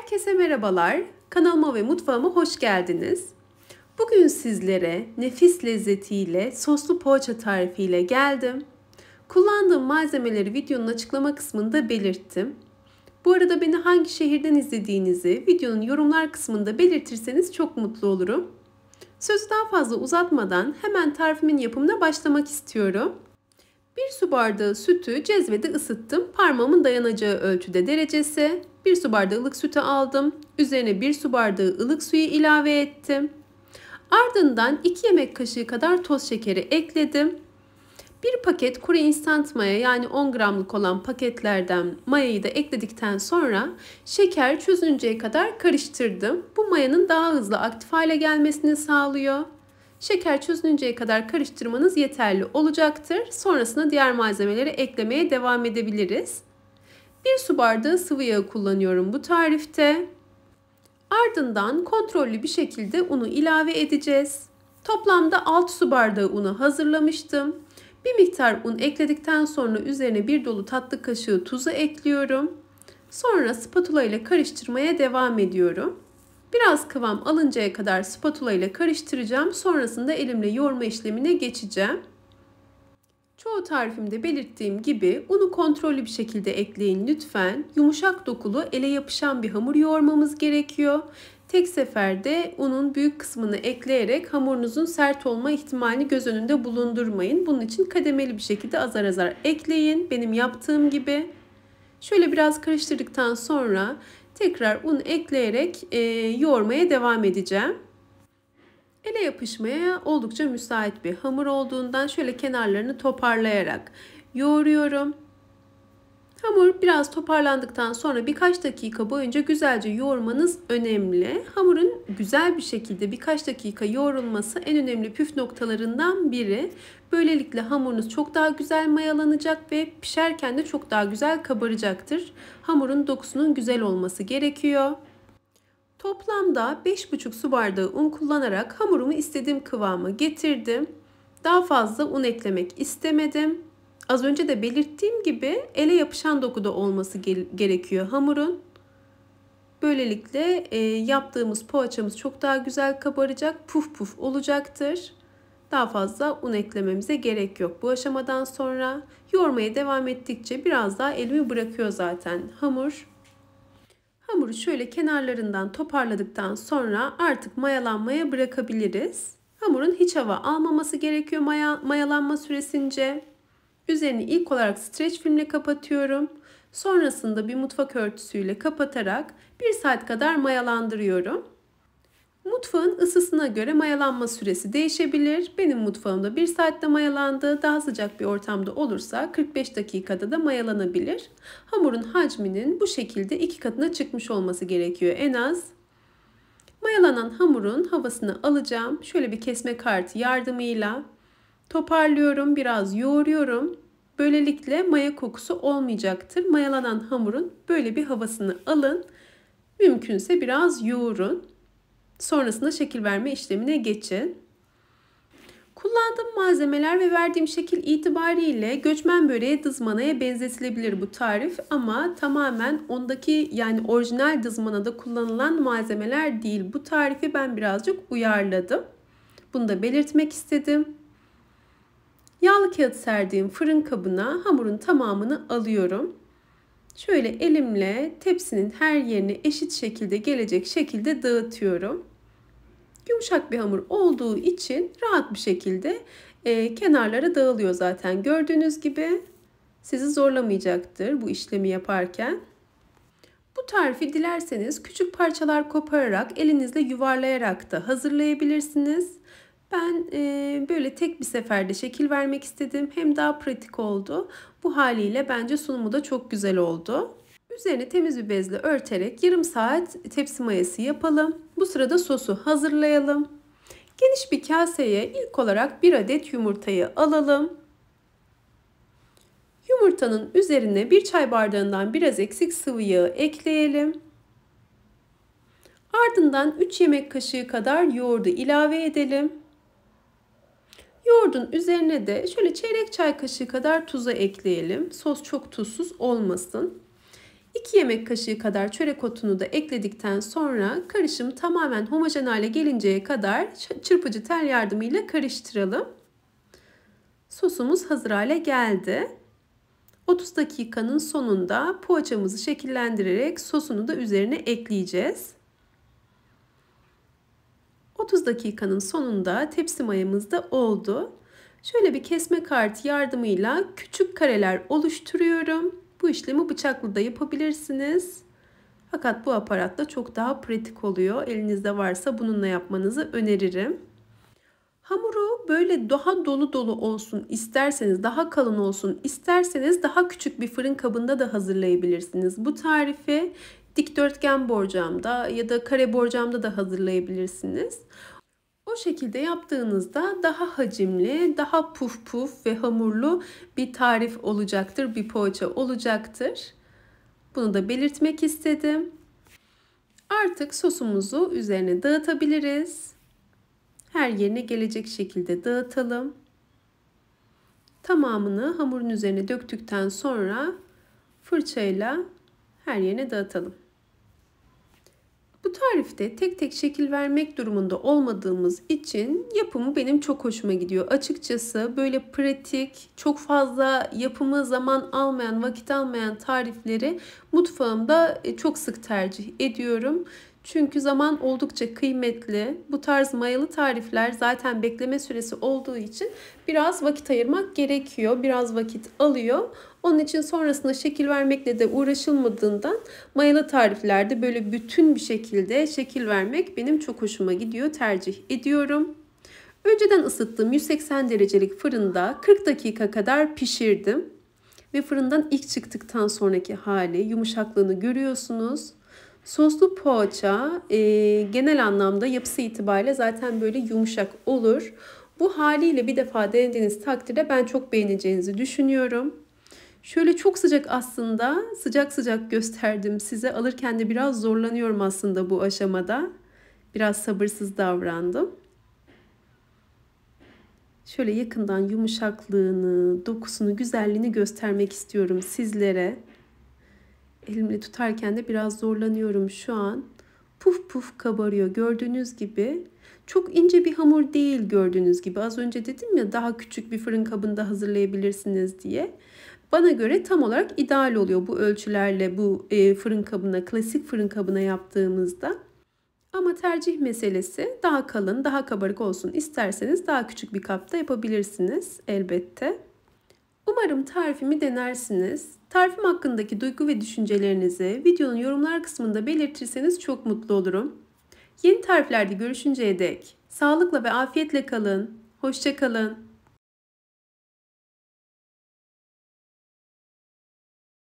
Herkese merhabalar. Kanalıma ve mutfağıma hoş geldiniz. Bugün sizlere nefis lezzetiyle soslu poğaça tarifiyle geldim. Kullandığım malzemeleri videonun açıklama kısmında belirttim. Bu arada beni hangi şehirden izlediğinizi videonun yorumlar kısmında belirtirseniz çok mutlu olurum. Sözü daha fazla uzatmadan hemen tarifimin yapımına başlamak istiyorum. 1 su bardağı sütü cezvede ısıttım. Parmağımın dayanacağı ölçüde derecesi. 1 su bardağı ılık sütü aldım. Üzerine 1 su bardağı ılık suyu ilave ettim. Ardından 2 yemek kaşığı kadar toz şekeri ekledim. 1 paket kuru instant maya, yani 10 gramlık olan paketlerden mayayı da ekledikten sonra şeker çözünceye kadar karıştırdım. Bu mayanın daha hızlı aktif hale gelmesini sağlıyor. Şeker çözününceye kadar karıştırmanız yeterli olacaktır. Sonrasında diğer malzemeleri eklemeye devam edebiliriz. 1 su bardağı sıvı yağ kullanıyorum bu tarifte. Ardından kontrollü bir şekilde unu ilave edeceğiz. Toplamda 6 su bardağı unu hazırlamıştım. Bir miktar un ekledikten sonra üzerine bir dolu tatlı kaşığı tuzu ekliyorum. Sonra spatula ile karıştırmaya devam ediyorum. Biraz kıvam alıncaya kadar spatula ile karıştıracağım. Sonrasında elimle yoğurma işlemine geçeceğim. Çoğu tarifimde belirttiğim gibi unu kontrollü bir şekilde ekleyin lütfen. Yumuşak dokulu, ele yapışan bir hamur yoğurmamız gerekiyor. Tek seferde unun büyük kısmını ekleyerek hamurunuzun sert olma ihtimalini göz önünde bulundurmayın. Bunun için kademeli bir şekilde azar azar ekleyin. Benim yaptığım gibi. Şöyle biraz karıştırdıktan sonra tekrar un ekleyerek yoğurmaya devam edeceğim. Ele yapışmaya oldukça müsait bir hamur olduğundan şöyle kenarlarını toparlayarak yoğuruyorum. Hamur biraz toparlandıktan sonra birkaç dakika boyunca güzelce yoğurmanız önemli. Hamurun güzel bir şekilde birkaç dakika yoğrulması en önemli püf noktalarından biri. Böylelikle hamurunuz çok daha güzel mayalanacak ve pişerken de çok daha güzel kabaracaktır. Hamurun dokusunun güzel olması gerekiyor. Toplamda 5,5 su bardağı un kullanarak hamurumu istediğim kıvama getirdim. Daha fazla un eklemek istemedim. Az önce de belirttiğim gibi ele yapışan dokuda olması gerekiyor hamurun. Böylelikle yaptığımız poğaçamız çok daha güzel kabaracak, puf puf olacaktır. Daha fazla un eklememize gerek yok. Bu aşamadan sonra yoğurmaya devam ettikçe biraz daha elimi bırakıyor zaten hamur. Hamuru şöyle kenarlarından toparladıktan sonra artık mayalanmaya bırakabiliriz. Hamurun hiç hava almaması gerekiyor mayalanma süresince. Üzerini ilk olarak streç filmle kapatıyorum. Sonrasında bir mutfak örtüsüyle kapatarak 1 saat kadar mayalandırıyorum. Mutfağın ısısına göre mayalanma süresi değişebilir. Benim mutfağımda 1 saatte mayalandı. Daha sıcak bir ortamda olursa 45 dakikada da mayalanabilir. Hamurun hacminin bu şekilde 2 katına çıkmış olması gerekiyor en az. Mayalanan hamurun havasını alacağım. Şöyle bir kesme kartı yardımıyla toparlıyorum, biraz yoğuruyorum. Böylelikle maya kokusu olmayacaktır. Mayalanan hamurun böyle bir havasını alın. Mümkünse biraz yoğurun. Sonrasında şekil verme işlemine geçin. Kullandığım malzemeler ve verdiğim şekil itibariyle göçmen böreği dızmanaya benzetilebilir bu tarif, ama tamamen ondaki, yani orijinal dızmanada kullanılan malzemeler değil. Bu tarifi ben birazcık uyarladım. Bunu da belirtmek istedim. Yağlı kağıt serdiğim fırın kabına hamurun tamamını alıyorum. Şöyle elimle tepsinin her yerine eşit şekilde gelecek şekilde dağıtıyorum. Yumuşak bir hamur olduğu için rahat bir şekilde kenarlara dağılıyor zaten. Gördüğünüz gibi sizi zorlamayacaktır bu işlemi yaparken. Bu tarifi dilerseniz küçük parçalar kopararak elinizle yuvarlayarak da hazırlayabilirsiniz. Ben böyle tek bir seferde şekil vermek istedim. Hem daha pratik oldu. Bu haliyle bence sunumu da çok güzel oldu. Üzerini temiz bir bezle örterek yarım saat tepsi mayası yapalım. Bu sırada sosu hazırlayalım. Geniş bir kaseye ilk olarak 1 adet yumurtayı alalım. Yumurtanın üzerine 1 çay bardağından biraz eksik sıvı yağı ekleyelim. Ardından 3 yemek kaşığı kadar yoğurdu ilave edelim. Yoğurdun üzerine de şöyle çeyrek çay kaşığı kadar tuzu ekleyelim. Sos çok tuzsuz olmasın. 2 yemek kaşığı kadar çörek otunu da ekledikten sonra karışım tamamen homojen hale gelinceye kadar çırpıcı tel yardımıyla karıştıralım. Sosumuz hazır hale geldi. 30 dakikanın sonunda poğaçamızı şekillendirerek sosunu da üzerine ekleyeceğiz. 30 dakikanın sonunda tepsi mayamız da oldu. Şöyle bir kesme kartı yardımıyla küçük kareler oluşturuyorum. Bu işlemi bıçakla da yapabilirsiniz. Fakat bu aparatla çok daha pratik oluyor. Elinizde varsa bununla yapmanızı öneririm. Hamuru böyle daha dolu dolu olsun isterseniz, daha kalın olsun isterseniz daha küçük bir fırın kabında da hazırlayabilirsiniz. Bu tarifi dikdörtgen borcamda ya da kare borcamda da hazırlayabilirsiniz. O şekilde yaptığınızda daha hacimli, daha puf puf ve hamurlu bir tarif olacaktır, bir poğaça olacaktır. Bunu da belirtmek istedim. Artık sosumuzu üzerine dağıtabiliriz. Her yerine gelecek şekilde dağıtalım. Tamamını hamurun üzerine döktükten sonra fırçayla her yerine dağıtalım. Bu tarifte tek tek şekil vermek durumunda olmadığımız için yapımı benim çok hoşuma gidiyor. Açıkçası böyle pratik, çok fazla yapımı zaman almayan, vakit almayan tarifleri mutfağımda çok sık tercih ediyorum. Çünkü zaman oldukça kıymetli. Bu tarz mayalı tarifler zaten bekleme süresi olduğu için biraz vakit ayırmak gerekiyor. Biraz vakit alıyor. Onun için sonrasında şekil vermekle de uğraşılmadığından mayalı tariflerde böyle bütün bir şekilde şekil vermek benim çok hoşuma gidiyor. Tercih ediyorum. Önceden ısıttığım 180 derecelik fırında 40 dakika kadar pişirdim. Ve fırından ilk çıktıktan sonraki hali, yumuşaklığını görüyorsunuz. Soslu poğaça genel anlamda yapısı itibariyle zaten böyle yumuşak olur. Bu haliyle bir defa denediğiniz takdirde ben çok beğeneceğinizi düşünüyorum. Şöyle çok sıcak aslında, sıcak sıcak gösterdim size. Alırken de biraz zorlanıyorum aslında bu aşamada. Biraz sabırsız davrandım. Şöyle yakından yumuşaklığını, dokusunu, güzelliğini göstermek istiyorum sizlere. Elimle tutarken de biraz zorlanıyorum şu an. Puf puf kabarıyor gördüğünüz gibi. Çok ince bir hamur değil gördüğünüz gibi. Az önce dedim ya daha küçük bir fırın kabında hazırlayabilirsiniz diye. Bana göre tam olarak ideal oluyor bu ölçülerle bu fırın kabına, klasik fırın kabına yaptığımızda. Ama tercih meselesi, daha kalın, daha kabarık olsun isterseniz daha küçük bir kapta yapabilirsiniz elbette. Umarım tarifimi denersiniz. Tarifim hakkındaki duygu ve düşüncelerinizi videonun yorumlar kısmında belirtirseniz çok mutlu olurum. Yeni tariflerde görüşünceye dek sağlıkla ve afiyetle kalın. Hoşça kalın.